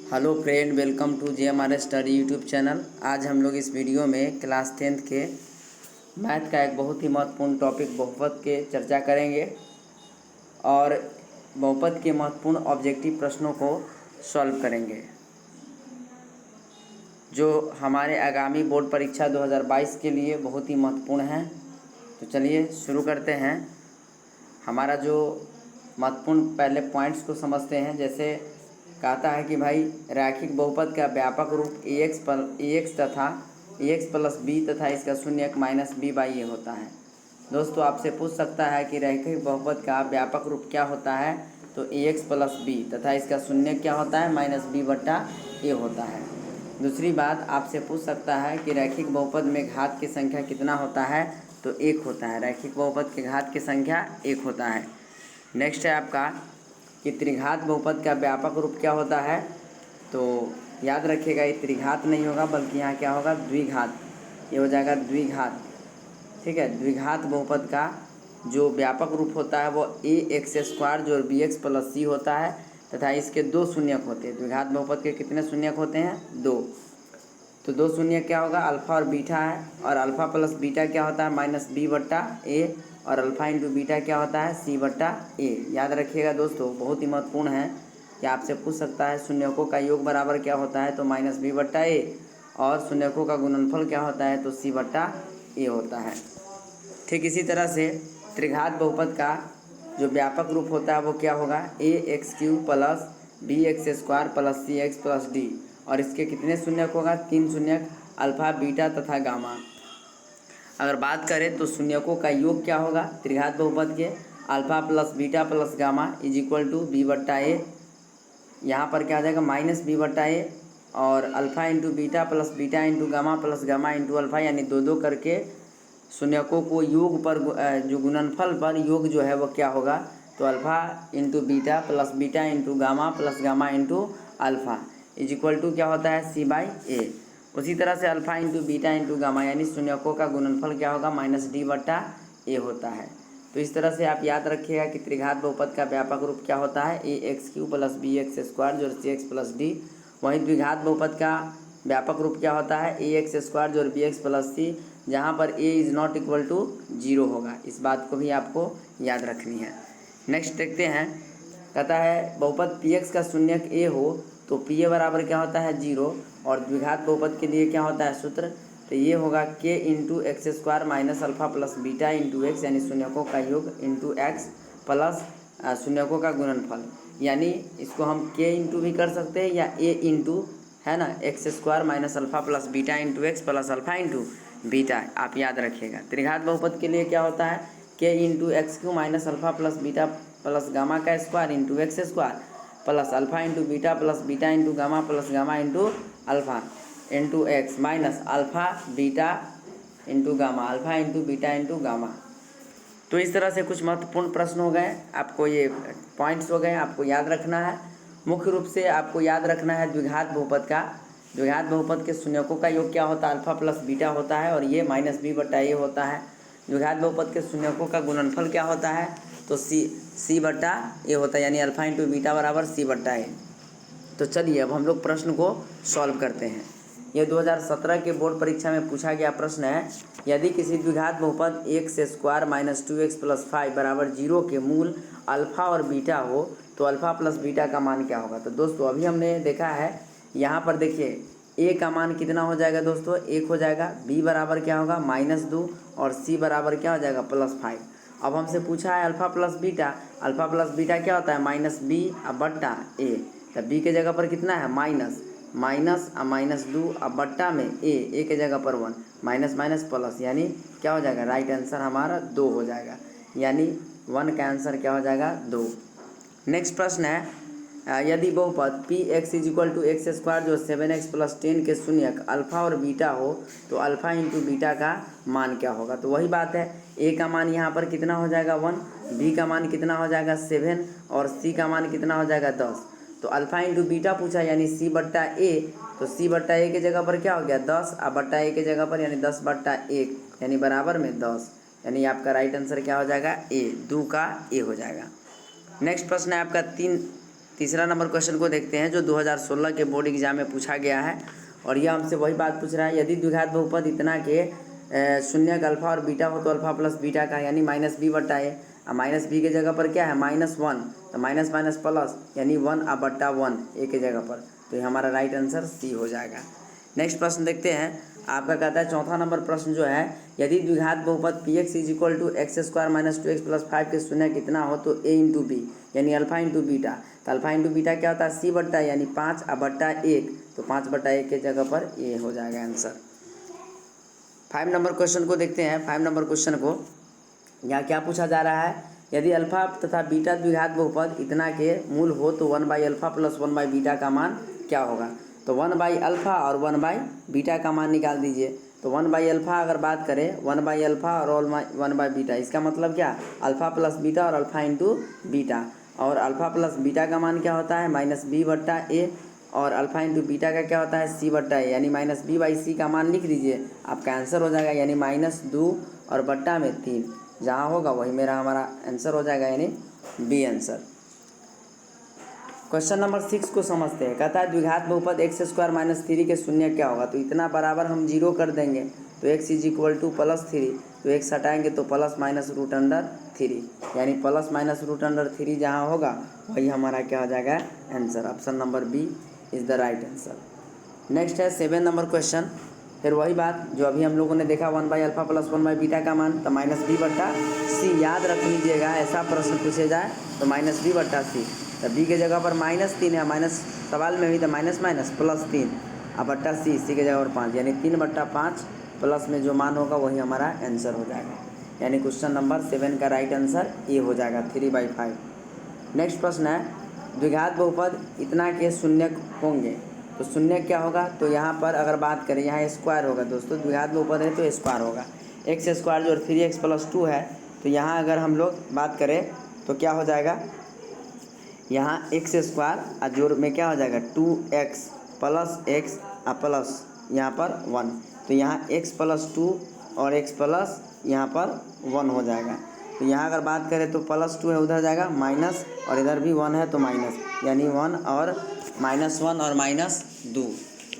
Hello friend, welcome to JMR study YouTube channel. आज हम लोग इस वीडियो में क्लास 10th के मैथ का एक बहुत ही महत्वपूर्ण टॉपिक बहुपद के चर्चा करेंगे और बहुपद के महत्वपूर्ण ऑब्जेक्टिव प्रश्नों को सॉल्व करेंगे जो हमारे आगामी बोर्ड परीक्षा 2022 के लिए बहुत ही महत्वपूर्ण है। तो चलिए शुरू करते हैं। हमारा जो महत्वपूर्ण पहले पॉइंट्स को समझते हैं। जैसे कहता है कि भाई रैखिक बहुपद का व्यापक रूप ax तथा ax प्लस बी तथा इसका शून्यक माइनस बी बाई ए होता है। दोस्तों आपसे पूछ सकता है कि रैखिक बहुपद का व्यापक रूप क्या होता है, तो ax प्लस बी तथा इसका शून्यक क्या होता है, माइनस बी बट्टा ए होता है। दूसरी बात आपसे पूछ सकता है कि रैखिक बहुपद में घात की संख्या कितना होता है, तो एक होता है। रैखिक बहुपद के घात की संख्या एक होता है। नेक्स्ट है आपका कि त्रिघात बहुपद का व्यापक रूप क्या होता है, तो याद रखिएगा ये त्रिघात नहीं होगा बल्कि यहाँ क्या होगा, द्विघात। ये हो जाएगा द्विघात, ठीक है। द्विघात बहुपद का जो व्यापक रूप होता है वो ax² जो bx प्लस c होता है तथा इसके दो शून्यक होते हैं। द्विघात बहुपद के कितने शून्यक होते हैं, दो। तो दो शून्यक क्या होगा, अल्फ़ा और बीटा है, और अल्फ़ा प्लस बीटा क्या होता है, माइनस बी बट्टा ए, और अल्फ़ा इंटू बीटा क्या होता है, सी बट्टा ए। याद रखिएगा दोस्तों, बहुत ही महत्वपूर्ण है कि आपसे पूछ सकता है शून्यकों का योग बराबर क्या होता है, तो माइनस बी बट्टा ए, और शून्यकों का गुणनफल क्या होता है, तो सी बट्टा ए होता है। ठीक इसी तरह से त्रिघात बहुपद का जो व्यापक रूप होता है वो क्या होगा, ax³ plus bx² plus cx plus D, और इसके कितने शून्यक होगा, तीन शून्यक, अल्फ़ा बीटा तथा गामा। अगर बात करें तो शून्यकों का योग क्या होगा त्रिघात बहुपद के, alpha plus beta plus gamma is equal to B बट्टा ए। यहाँ पर क्या आ जाएगा, माइनस बी बट्टा ए, और alpha into beta plus beta into gamma plus gamma into alpha, यानी दो दो करके शून्यकों को योग पर जो गुणनफल पर योग जो है वो क्या होगा, तो alpha into beta plus beta into gamma plus gamma into alpha is equal to क्या होता है, सी बाई ए। उसी तरह से alpha into beta into gamma यानी शून्यकों का गुणनफल क्या होगा, माइनस डी बट्टा ए होता है। तो इस तरह से आप याद रखिएगा कि त्रिघात बहुपद का व्यापक रूप क्या होता है, ax³ प्लस bx² जो cx प्लस डी। वहीं द्विघात बहुपद का व्यापक रूप क्या होता है, ax² जो bx प्लस सी, जहाँ पर a is not equal to 0 होगा। इस बात को भी आपको याद रखनी है। नेक्स्ट देखते हैं, कहता है बहुपद px का शून्यक a हो तो pa बराबर क्या होता है, 0, और द्विघात बहुपद के लिए क्या होता है सूत्र, तो ये होगा k into x² minus alpha plus beta into x, यानी शून्यकों का योग इंटू एक्स प्लस शून्यकों का गुणनफल। यानी इसको हम k इंटू भी कर सकते हैं या a इंटू, है ना, x² minus alpha plus beta into x plus alpha into beta. आप याद रखिएगा त्रिघात बहुपद के लिए क्या होता है, k into x³ minus alpha plus beta plus gamma का square into x² plus alpha into beta into gamma plus gamma into alpha into x minus alpha beta into gamma, alpha into beta into gamma. तो इस तरह से कुछ महत्वपूर्ण प्रश्न हो गए, आपको ये पॉइंट्स हो गए, आपको याद रखना है। मुख्य रूप से आपको याद रखना है द्विघात बहुपद का, द्विघात बहुपद के शून्यकों का योग क्या होता है, अल्फ़ा प्लस बीटा होता है, और ये माइनस बी बट्टा ए होता है। द्विघात बहुपद के शून्यकों का गुणनफल क्या होता है, तो सी बट्टा ए होता है, यानी अल्फ़ा इंटू बीटा बराबर सी बट्टा ए। तो चलिए अब हम लोग प्रश्न को सॉल्व करते हैं। यह 2017 के बोर्ड परीक्षा में पूछा गया प्रश्न है, यदि किसी द्विघात बहुपद x² माइनस 2x प्लस 5 बराबर 0 के मूल अल्फ़ा और बीटा हो तो अल्फ़ा प्लस बीटा का मान क्या होगा। तो दोस्तों अभी हमने देखा है, यहाँ पर देखिए a का मान कितना हो जाएगा दोस्तों, 1 हो जाएगा, b बराबर क्या होगा, -2, और c बराबर क्या हो जाएगा, +5। अब हमसे पूछा है अल्फ़ा प्लस बीटा क्या होता है, -b बट्टा a। तब b के जगह पर कितना है, -2 अब बट्टा में a के जगह पर 1, माइनस माइनस प्लस, यानी क्या हो जाएगा, राइट आंसर हमारा 2 हो जाएगा, यानी 1 का आंसर क्या हो जाएगा, 2। नेक्स्ट प्रश्न है, यदि बहुपद px is equal to x² जो 7x प्लस 10 के शून्यक अल्फ़ा और बीटा हो तो अल्फ़ा इंटू बीटा का मान क्या होगा। तो वही बात है, a का मान यहाँ पर कितना हो जाएगा, 1, b का मान कितना हो जाएगा, 7, और c का मान कितना हो जाएगा, 10। तो अल्फ़ा इंटू बीटा पूछा यानी c बट्टा a, तो c बट्टा a के जगह पर क्या हो गया, 10, अब बट्टा a के जगह पर यानी 10 बट्टा 1 यानी बराबर में 10, यानी आपका राइट आंसर क्या हो जाएगा, a, 2 का a हो जाएगा। नेक्स्ट प्रश्न है आपका तीसरा नंबर क्वेश्चन को देखते हैं जो 2016 के बोर्ड एग्जाम में पूछा गया है, और यह हमसे वही बात पूछ रहा है, यदि द्विघात बहुपद इतना के शून्य अल्फा और बीटा हो तो अल्फा प्लस बीटा का यानी -b/a, और -b के जगह पर क्या है -1, तो माइनस माइनस प्लस यानी 1/1 a के जगह पर, तो ये हमारा राइट आंसर सी हो जाएगा। नेक्स्ट प्रश्न देखते हैं, आपका कहता है चौथा नंबर प्रश्न जो है, यदि द्विघात बहुपद px = x² - 2x + 5 के शून्य कितना हो तो a × b यानी अल्फा × बीटा, तो अल्फा × बीटा क्या होता है c/, यानी 5/1, तो 5/1 के जगह पर ये हो जाएगा आंसर। 5 नंबर क्वेश्चन को देखते हैं। 5 नंबर क्वेश्चन को यहाँ क्या पूछा जा रहा है, यदि अल्फा तथा बीटा द्विघात बहुपद इतना के मूल हो तो 1/α + 1/बीटा का मान क्या होगा, तो 1/α और 1/बीटा का मान निकाल दीजिए। तो 1/α अगर बात करें 1/α और 1/बीटा, इसका मतलब क्या, अल्फा प्लस बीटा और अल्फा × बीटा, और अल्फा प्लस बीटा का मान क्या होता है -b/a, और अल्फा × बीटा का क्या होता है c/a, यानी -b/c का मान लिख दीजिए, आपका आंसर हो जाएगा यानी -2 और बट्टा में 3, जहाँ होगा वही हमारा आंसर हो जाएगा, यानी बी आंसर। क्वेश्चन नंबर 6 को समझते हैं, कहता है द्विघात बहुपद x² - 3 के शून्य क्या होगा, तो इतना बराबर हम 0 कर देंगे, तो x = +3, तो x हटाएंगे तो ±√3, यानी ±√3 जहाँ होगा वही हमारा क्या हो जाएगा answer. Option number B is the right answer. Next है 7 नंबर क्वेश्चन, फिर वही बात जो अभी हम लोगों ने देखा 1/α + 1/बीटा का मान, तो -b/c याद रख लीजिएगा, ऐसा प्रश्न पूछे जाए तो -b/c, तो b के जगह पर -3 है, माइनस सवाल में भी तो माइनस माइनस +3 और बट्टा c के जगह पर 5, यानी 3/5 प्लस में जो मान होगा वही हमारा आंसर हो जाएगा, यानी क्वेश्चन नंबर 7 का राइट आंसर ए हो जाएगा 3/5। नेक्स्ट प्रश्न है, द्विघात बहुपद इतना के शून्य होंगे तो शून्य क्या होगा, तो यहाँ पर अगर बात करें यहाँ स्क्वायर होगा दोस्तों, द्विघात बहुपद है तो स्क्वायर होगा, x² जो 3x + 2 है, तो यहाँ अगर हम लोग बात करें तो क्या हो जाएगा, यहाँ x² जोड़ में क्या हो जाएगा 2x + x प्लस यहाँ पर 1, तो यहाँ x + 2 और x प्लस यहाँ पर 1 हो जाएगा, तो यहाँ अगर बात करें तो +2 है उधर जाएगा माइनस, और इधर भी 1 है तो माइनस, यानी 1 और -1 और -2,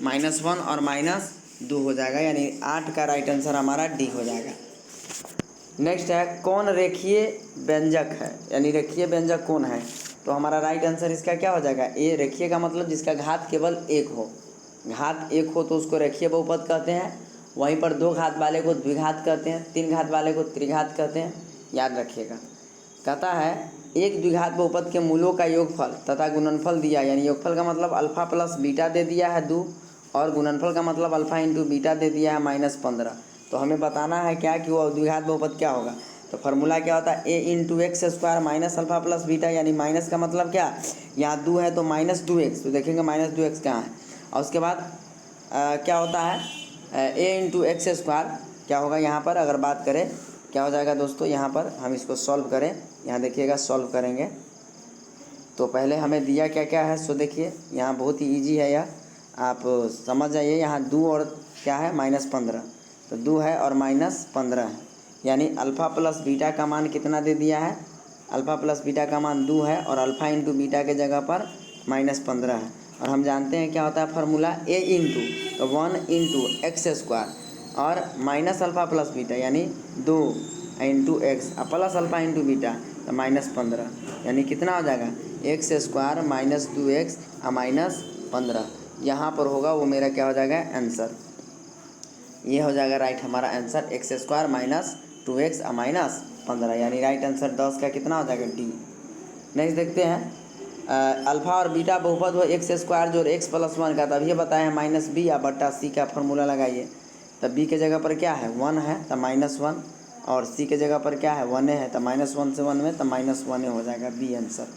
-1 और -2 हो जाएगा, यानी 8 का राइट आंसर हमारा डी हो जाएगा। नेक्स्ट है, कौन रेखीय व्यंजक है, यानी रेखीय व्यंजक कौन है, तो हमारा राइट आंसर इसका क्या हो जाएगा ए। रेखीय का मतलब जिसका घात केवल 1 हो, घात 1 हो तो उसको रेखीय बहुपद कहते हैं, वहीं पर 2 घात वाले को द्विघात कहते हैं, 3 घात वाले को त्रिघात कहते हैं, याद रखिएगा। कहता है एक द्विघात बहुपद के मूलों का योगफल तथा गुणनफल दिया, यानी योगफल का मतलब अल्फा प्लस बीटा दे दिया है 2, और गुणनफल का मतलब अल्फा × बीटा दे दिया है -15, तो हमें बताना है क्या कि वो द्विघात बहुपद क्या होगा, तो फार्मूला क्या होता है a × x² - alpha plus beta, यानी माइनस का मतलब क्या, यहाँ 2 है तो -2x, तो देखेंगे -2x कहाँ है, और उसके बाद क्या होता है a × x² क्या होगा, यहाँ पर अगर बात करें क्या हो जाएगा दोस्तों, यहाँ पर हम इसको सॉल्व करें, यहाँ देखिएगा सॉल्व करेंगे तो पहले हमें दिया क्या क्या है, सो देखिए यहाँ बहुत ही इजी है, यह आप समझ जाइए। यहाँ 2 और क्या है -15, तो 2 है और -15 है, यानी अल्फ़ा प्लस बीटा का मान कितना दे दिया है, अल्फ़ा प्लस बीटा का मान 2 है, और अल्फ़ा × बीटा के जगह पर -15 है, और हम जानते हैं क्या होता है फार्मूला a × तो 1 × x² और माइनस अल्फ़ा प्लस बीटा यानी 2 × x प्लस अल्फ़ा × बीटा तो -15, यानी कितना हो जाएगा x² - 2x -15, यहाँ पर होगा वो मेरा क्या हो जाएगा आंसर, ये हो जाएगा राइट हमारा आंसर x² - 2x -15, यानी राइट आंसर 10 का कितना हो जाएगा डी। नेक्स्ट देखते हैं, अल्फ़ा और बीटा बहुपद हो x² जोड़ x + 1 का, तब ये बताया है -b/c का फार्मूला लगाइए, तब b के जगह पर क्या है 1 है तो -1, और c के जगह पर क्या है 1 है तो -1 से 1 में तो -1 हो जाएगा बी आंसर।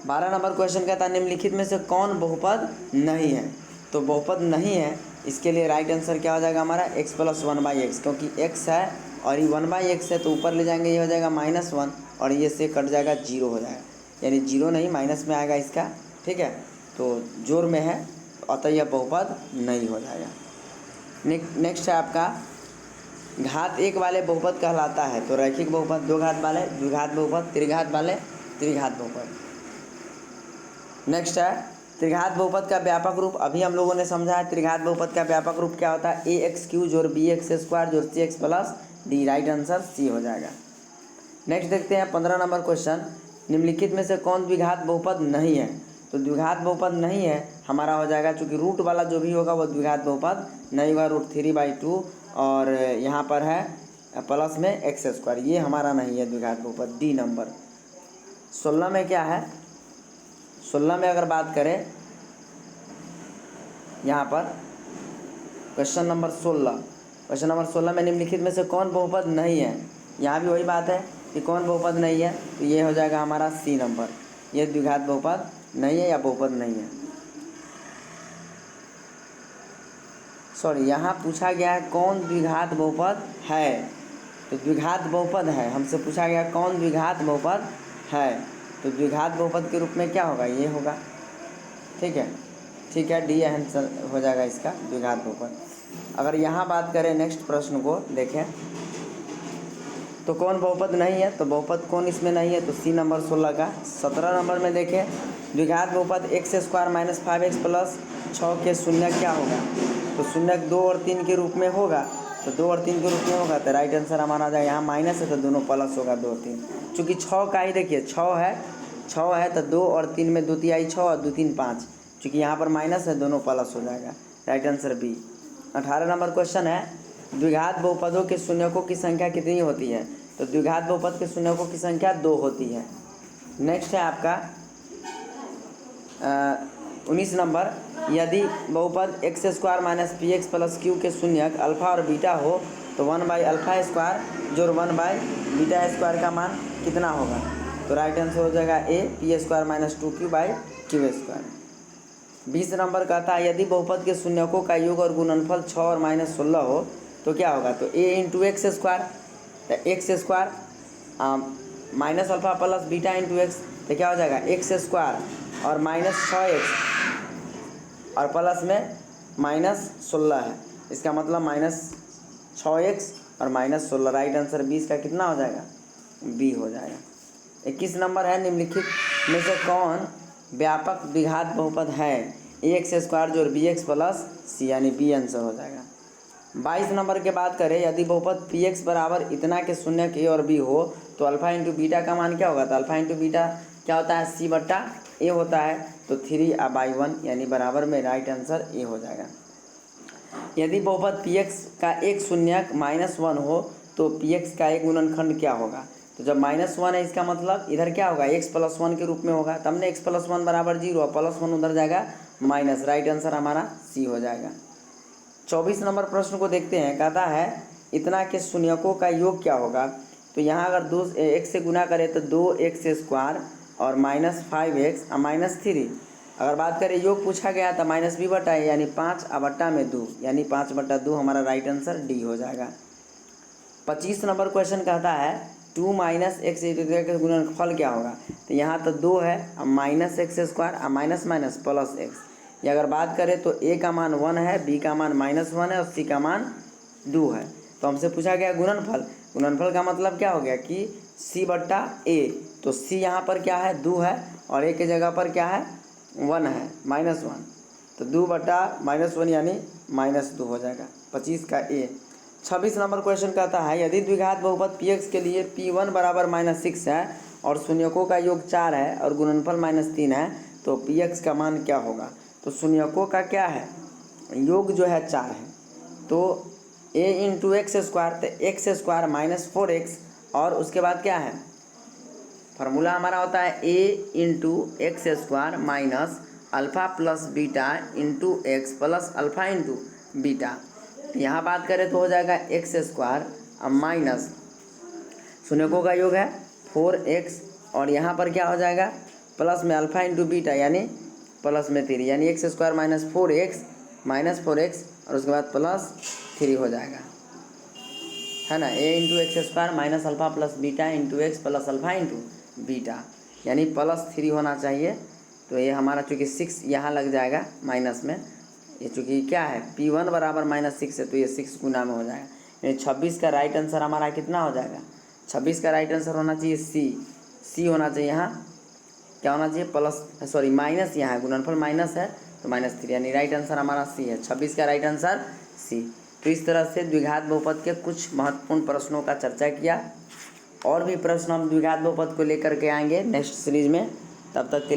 12 नंबर क्वेश्चन कहता है निम्नलिखित में से कौन बहुपद नहीं है, तो बहुपद नहीं है इसके लिए राइट आंसर क्या हो जाएगा हमारा x + 1/x, क्योंकि x है और ये 1/x है तो ऊपर ले जाएंगे, ये हो जाएगा -1 और ये से कट जाएगा 0 हो जाएगा, यानी 0 नहीं माइनस में आएगा इसका, ठीक है, तो जोड़ में है अतः यह बहुपद नहीं हो जाएगा। नेक्स्ट है आपका घात 1 वाले बहुपद कहलाता है, तो रैखिक बहुपद 2 घात वाले, द्विघात बहुपद, त्रिघात वाले, त्रिघात बहुपद। नेक्स्ट है त्रिघात बहुपद का व्यापक रूप। अभी हम लोगों ने समझा है त्रिघात बहुपद का व्यापक रूप क्या होता है, ए एक्स क्यू जोड़ बी एक्स स्क्वायर जोड़ c x plus d, right answer C हो जाएगा। नेक्स्ट देखते हैं 15 नंबर क्वेश्चन, निम्नलिखित में से कौन द्विघात बहुपद नहीं है। तो द्विघात बहुपद नहीं है हमारा हो जाएगा, चूँकि रूट वाला जो भी होगा वो द्विघात बहुपद नहीं होगा, √3/2 और यहाँ पर है प्लस में एक्स स्क्वायर, ये हमारा नहीं है द्विघात बहुपद, डी नंबर। 16 में क्या है, 16 में अगर बात करें यहाँ पर क्वेश्चन नंबर 16 में निम्नलिखित में से कौन बहुपद नहीं है, यहाँ भी वही बात है कि कौन बहुपद नहीं है, तो ये हो जाएगा हमारा सी नंबर, ये द्विघात बहुपद नहीं है या बहुपद नहीं है। सॉरी, यहाँ पूछा गया है कौन द्विघात बहुपद है, तो द्विघात बहुपद है, हमसे पूछा गया कौन द्विघात बहुपद है, तो द्विघात बहुपद के रूप में क्या होगा, ये होगा। ठीक है, डी आंसर हो जाएगा इसका द्विघात बहुपद। अगर यहाँ बात करें नेक्स्ट प्रश्न को देखें तो कौन बहुपद नहीं है, तो बहुपद कौन इसमें नहीं है, तो सी नंबर 16 का। 17 नंबर में देखें द्विघात बहुपद x square minus 5x plus 6 के शून्य क्या होगा, तो शून्य 2 और 3 के रूप में होगा, तो 2 और 3 के रूप में होगा, तो राइट आंसर हमारा आ जाएगा, यहाँ माइनस है तो दोनों प्लस होगा 2 और 3, चूँकि 6 का ही देखिए 6 है तो 2 और 3 में 2 तिहाई 6 और 2 3 5, चूँकि यहाँ पर माइनस है दोनों प्लस हो जाएगा, right answer B. 18 number question है द्विघात बहुपदों के शून्यकों की संख्या कितनी होती है, तो द्विघात बहुपद के शून्यकों की संख्या 2 होती है। नेक्स्ट है आपका 19 नंबर, यदि बहुपद x square minus P x plus Q के शून्यक अल्फा और बीटा हो तो 1/अल्फा स्क्वायर जोड़ 1/बीटा स्क्वायर का मान कितना होगा, तो राइट आंसर हो जाएगा ए पी स्क्वायर माइनस 2q/क्यू स्क्वायर। 20 नंबर कहता है यदि बहुपद के शून्यकों का योग और गुणनफल 6 और -16 हो तो क्या होगा, तो a इंटू एक्स स्क्वायर, तो x square minus alpha plus beta into x, तो क्या हो जाएगा एक्स स्क्वायर और -6x और प्लस में -16 है, इसका मतलब -6x और -16, राइट आंसर 20 का कितना हो जाएगा, बी हो जाएगा। 21 नंबर है निम्नलिखित में से कौन व्यापक द्विघात बहुपद है, एक्स स्क्वायर जोड़ बी एक्स प्लस सी, यानी बी आंसर हो जाएगा। 22 नंबर के बात करें यदि बहुपद पी एक्स बराबर इतना के शून्यक ए और बी हो तो अल्फा इंटू बीटा का मान क्या होगा, तो अल्फा इंटू बीटा क्या होता है, सी बट्टा ए होता है, तो 3/1 यानी बराबर में राइट आंसर ए हो जाएगा। यदि बहुपद पी एक्स का एक शून्यक -1 हो तो पी एक्स का एक गुणनखंड क्या होगा, तो जब -1 है इसका मतलब इधर क्या होगा x + 1 के रूप में होगा, तब ने x + 1 बराबर 0 और +1 उधर जाएगा माइनस, राइट आंसर हमारा सी हो जाएगा। 24 नंबर प्रश्न को देखते हैं, कहता है इतना के शून्यकों का योग क्या होगा, तो यहाँ अगर 2x से गुना करें तो 2x² और -5x और -3, अगर बात करें योग पूछा गया था -b/a यानी 5/2 यानी 5/2 हमारा राइट आंसर डी हो जाएगा। 25 नंबर क्वेश्चन कहता है 2 - x का गुणनफल क्या होगा, तो यहाँ तो 2 है और -x² और माइनस माइनस प्लस x, ये अगर बात करें तो a का मान 1 है, b का मान -1 है और c का मान 2 है, तो हमसे पूछा गया गुणनफल का मतलब क्या हो गया कि c/a, तो c यहाँ पर क्या है 2 है और a के जगह पर क्या है 1 है -1, तो 2/-1 यानी -2 हो जाएगा, 25 का a। 26 नंबर क्वेश्चन कहता है यदि द्विघात बहुपद px के लिए p1 बराबर -6 है और शून्यकों का योग 4 है और गुणनफल -3 है तो px का मान क्या होगा, तो शून्यकों का क्या है योग जो है 4 है, तो a इंटू एक्स स्क्वायर, तो x² -4x और उसके बाद क्या है फार्मूला हमारा होता है a into x² minus alpha plus beta into x plus alpha into beta, यहाँ बात करें तो हो जाएगा x² और माइनस शून्यकों का योग है 4x और यहाँ पर क्या हो जाएगा प्लस में अल्फ़ा इंटू बीटा यानी प्लस में 3 यानी x² -4x और उसके बाद +3 हो जाएगा, है ना, a into x² minus alpha plus beta into x plus alpha into beta यानी +3 होना चाहिए, तो ये हमारा चूँकि 6 यहाँ लग जाएगा माइनस में, ये चूँकि क्या है p1 बराबर -6 है तो ये 6 गुना में हो जाएगा, यानी 26 का राइट आंसर हमारा कितना हो जाएगा, 26 का राइट आंसर होना चाहिए सी होना चाहिए यहाँ क्या होना चाहिए, प्लस सॉरी माइनस, यहाँ है गुणनफल माइनस है तो -3, यानी राइट आंसर हमारा सी है। 26 का राइट आंसर सी। तो इस तरह से द्विघात बहुपद के कुछ महत्वपूर्ण प्रश्नों का चर्चा किया। और भी प्रश्न हम द्विघात बहुपद को लेकर के आएंगे नेक्स्ट सीरीज में। तब तक के लिए